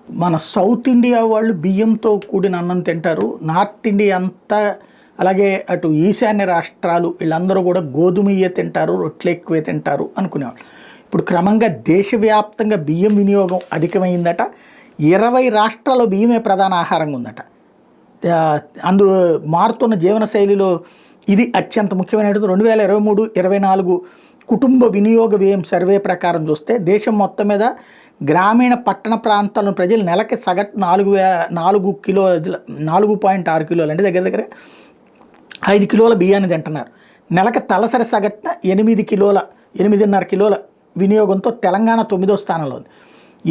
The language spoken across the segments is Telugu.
మన సౌత్ ఇండియా వాళ్ళు బియ్యంతో కూడిన అన్నం తింటారు. నార్త్ ఇండియా అంతా అలాగే అటు ఈశాన్య రాష్ట్రాలు వీళ్ళందరూ కూడా గోధుమయ్యే తింటారు, రొట్టెలు ఎక్కువే తింటారు అనుకునేవాళ్ళు. ఇప్పుడు క్రమంగా దేశవ్యాప్తంగా బియ్యం వినియోగం అధికమైందట. 20 రాష్ట్రాల్లో బియ్యమే ప్రధాన ఆహారంగా ఉందట. మారుతున్న జీవనశైలిలో ఇది అత్యంత ముఖ్యమైనది. 2023-24 కుటుంబ వినియోగ వ్యయం సర్వే ప్రకారం చూస్తే దేశం మొత్తం మీద గ్రామీణ పట్టణ ప్రాంతాలను ప్రజలు నెలకి సగటు 4.6 కిలోలు అంటే దగ్గర దగ్గర 5 కిలోల బియ్యాన్ని తింటున్నారు. నెలకి తలసరి సగటున 8.5 కిలోల వినియోగంతో తెలంగాణ 9వ స్థానంలో ఉంది.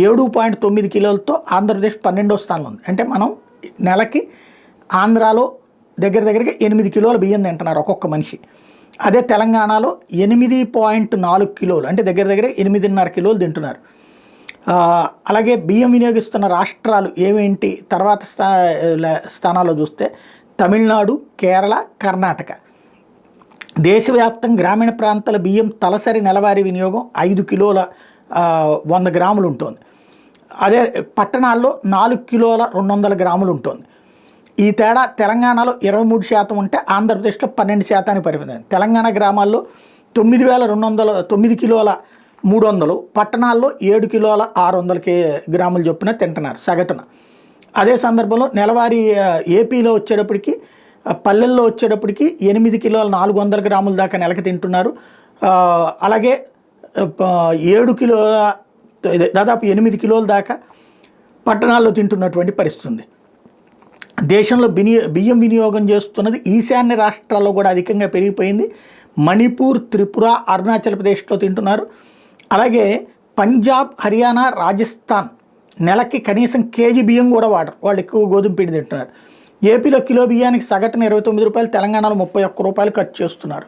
7.9 కిలోలతో ఆంధ్రప్రదేశ్ 12వ స్థానంలో ఉంది. అంటే మనం నెలకి ఆంధ్రాలో దగ్గరగా 8 కిలోల బియ్యం తింటున్నారు ఒక్కొక్క మనిషి. అదే తెలంగాణలో 8.4 కిలోలు అంటే దగ్గర 8.5 కిలోలు తింటున్నారు. అలాగే బియ్యం వినియోగిస్తున్న రాష్ట్రాలు ఏమేంటి తర్వాత స్థానాల్లో చూస్తే తమిళనాడు, కేరళ, కర్ణాటక. దేశవ్యాప్తంగా గ్రామీణ ప్రాంతాల బియ్యం తలసరి నెలవారీ వినియోగం 5 కిలోల 100 గ్రాములు ఉంటుంది. అదే పట్టణాల్లో 4 కిలోల 200 గ్రాములు ఉంటుంది. ఈ తేడా తెలంగాణలో 23% ఉంటే ఆంధ్రప్రదేశ్లో 12% పరిమితం. తెలంగాణ గ్రామాల్లో 9 కిలోల 300, పట్టణాల్లో 7 కిలోల 600 గ్రాములు చొప్పున తింటున్నారు సగటున. అదే సందర్భంలో నెలవారీ ఏపీలో వచ్చేటప్పటికి పల్లెల్లో వచ్చేటప్పటికి 8 కిలోల 400 గ్రాముల దాకా నెలకి తింటున్నారు. అలాగే 7 కిలోల దాదాపు 8 కిలోల దాకా పట్టణాల్లో తింటున్నటువంటి పరిస్థితి ఉంది. దేశంలో బియ్యం వినియోగం చేస్తున్నది ఈశాన్య రాష్ట్రాల్లో కూడా అధికంగా పెరిగిపోయింది. మణిపూర్, త్రిపుర, అరుణాచల్ ప్రదేశ్లో తింటున్నారు. అలాగే పంజాబ్, హర్యానా, రాజస్థాన్ నెలకి కనీసం కేజీ బియ్యం కూడా వాడరు, వాళ్ళు ఎక్కువ గోధుమ పిండి తింటున్నారు. ఏపీలో కిలో బియ్యానికి సగటున 29 రూపాయలు, తెలంగాణలో 31 రూపాయలు ఖర్చు చేస్తున్నారు.